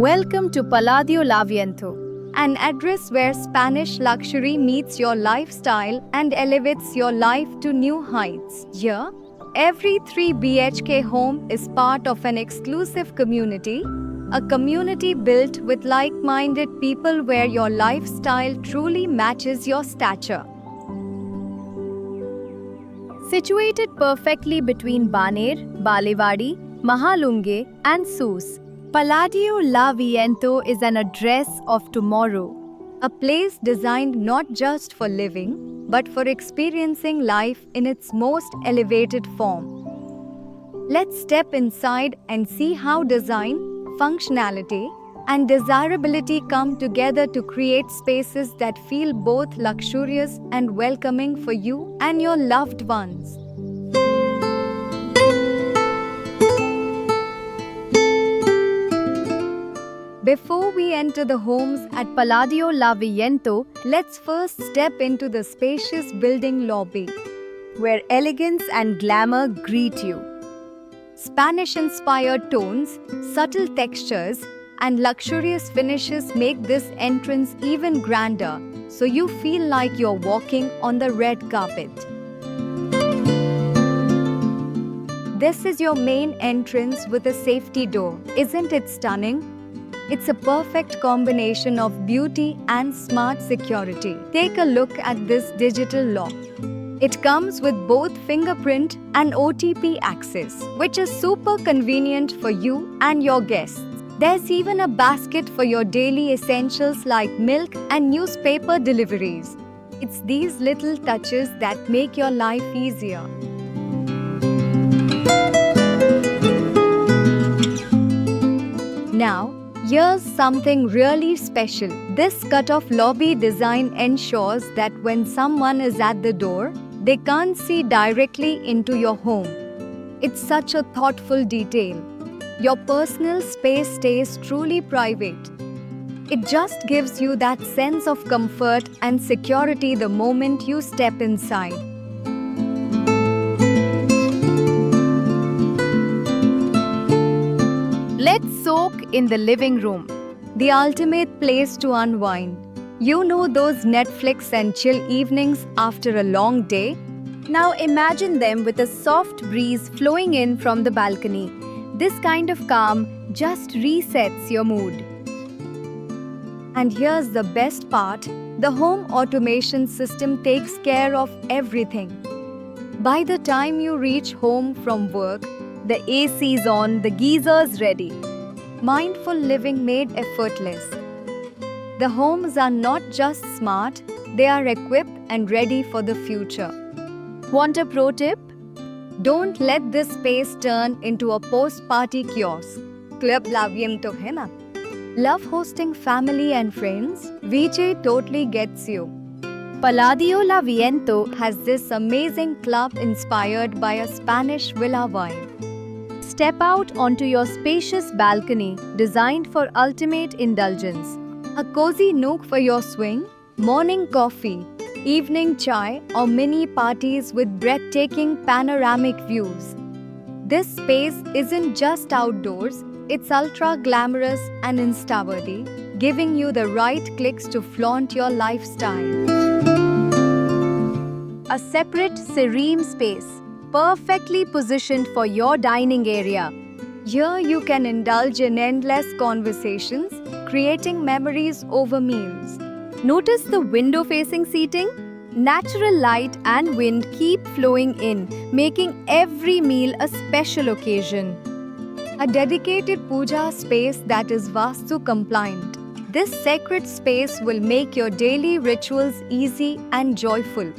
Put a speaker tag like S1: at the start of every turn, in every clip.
S1: Welcome to Palladio Laviento, an address where Spanish luxury meets your lifestyle and elevates your life to new heights. Here, every 3 BHK home is part of an exclusive community, a community built with like-minded people where your lifestyle truly matches your stature. Situated perfectly between Baner, Balewadi, Mahalunge and Soos, Palladio Laviento is an address of tomorrow, a place designed not just for living, but for experiencing life in its most elevated form. Let's step inside and see how design, functionality, and desirability come together to create spaces that feel both luxurious and welcoming for you and your loved ones. Before we enter the homes at Palladio Laviento, let's first step into the spacious building lobby, where elegance and glamour greet you. Spanish-inspired tones, subtle textures, and luxurious finishes make this entrance even grander, so you feel like you're walking on the red carpet. This is your main entrance with a safety door. Isn't it stunning? It's a perfect combination of beauty and smart security. Take a look at this digital lock. It comes with both fingerprint and OTP access, which is super convenient for you and your guests. There's even a basket for your daily essentials like milk and newspaper deliveries. It's these little touches that make your life easier. Now, here's something really special. This cut-off lobby design ensures that when someone is at the door, they can't see directly into your home. It's such a thoughtful detail. Your personal space stays truly private. It just gives you that sense of comfort and security the moment you step inside. Let's soak in the living room, the ultimate place to unwind. You know those Netflix and chill evenings after a long day? Now imagine them with a soft breeze flowing in from the balcony. This kind of calm just resets your mood. And here's the best part, the home automation system takes care of everything. By the time you reach home from work, the AC's on, the geezer's ready. Mindful living made effortless. The homes are not just smart, they are equipped and ready for the future. Want a pro tip? Don't let this space turn into a post-party kiosk. Club Laviento hai na? Love hosting family and friends? VJ totally gets you. Palladio Laviento has this amazing club inspired by a Spanish villa vibe. Step out onto your spacious balcony designed for ultimate indulgence. A cozy nook for your swing, morning coffee, evening chai or mini parties with breathtaking panoramic views. This space isn't just outdoors, it's ultra glamorous and insta-worthy, giving you the right clicks to flaunt your lifestyle. A separate serene space, perfectly positioned for your dining area. Here you can indulge in endless conversations, creating memories over meals. Notice the window-facing seating? Natural light and wind keep flowing in, making every meal a special occasion. A dedicated puja space that is Vastu compliant. This sacred space will make your daily rituals easy and joyful.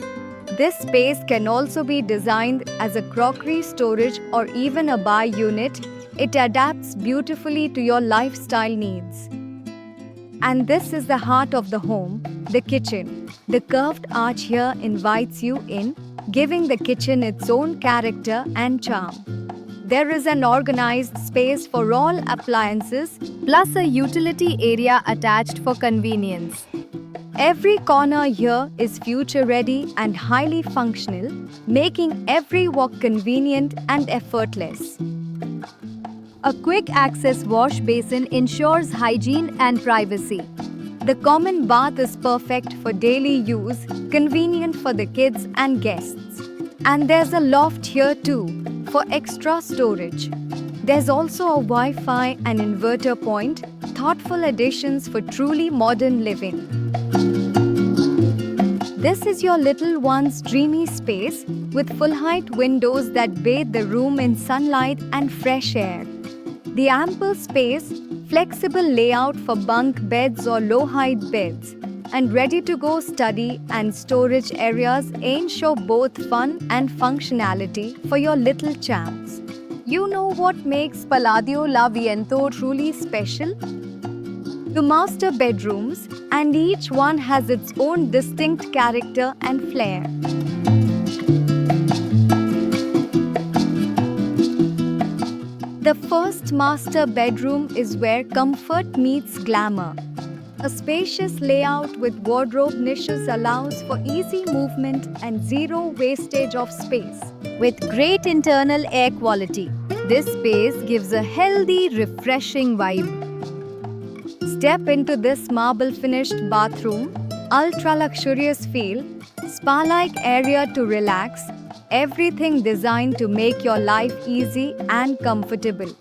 S1: This space can also be designed as a crockery storage or even a bar unit. It adapts beautifully to your lifestyle needs. And this is the heart of the home, the kitchen. The curved arch here invites you in, giving the kitchen its own character and charm. There is an organized space for all appliances, plus a utility area attached for convenience. Every corner here is future-ready and highly functional, making every walk convenient and effortless. A quick access wash basin ensures hygiene and privacy. The common bath is perfect for daily use, convenient for the kids and guests. And there's a loft here too, for extra storage. There's also a Wi-Fi and inverter point, thoughtful additions for truly modern living. This is your little one's dreamy space with full-height windows that bathe the room in sunlight and fresh air. The ample space, flexible layout for bunk beds or low-height beds, and ready-to-go study and storage areas ensure both fun and functionality for your little champs. You know what makes Palladio La Viento truly special? The master bedrooms, and each one has its own distinct character and flair. The first master bedroom is where comfort meets glamour. A spacious layout with wardrobe niches allows for easy movement and zero wastage of space. With great internal air quality, this space gives a healthy, refreshing vibe. Step into this marble-finished bathroom, ultra-luxurious feel, spa-like area to relax, everything designed to make your life easy and comfortable.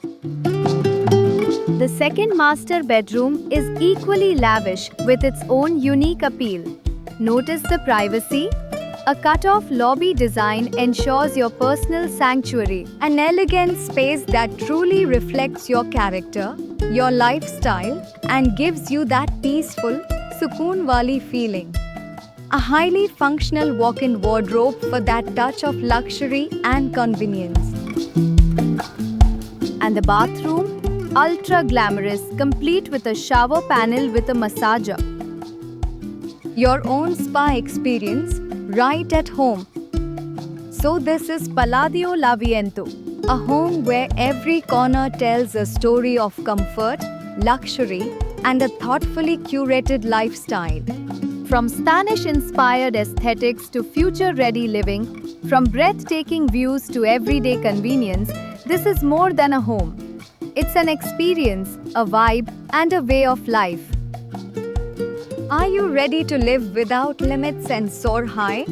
S1: The second master bedroom is equally lavish with its own unique appeal. Notice the privacy? A cut-off lobby design ensures your personal sanctuary, an elegant space that truly reflects your character, your lifestyle, and gives you that peaceful, sukoon wali feeling. A highly functional walk-in wardrobe for that touch of luxury and convenience. And the bathroom? Ultra glamorous, complete with a shower panel with a massager. Your own spa experience right at home. So this is Palladio La Viento, a home where every corner tells a story of comfort, luxury, and a thoughtfully curated lifestyle. From Spanish-inspired aesthetics to future-ready living, from breathtaking views to everyday convenience, this is more than a home. It's an experience, a vibe, and a way of life. Are you ready to live without limits and soar high?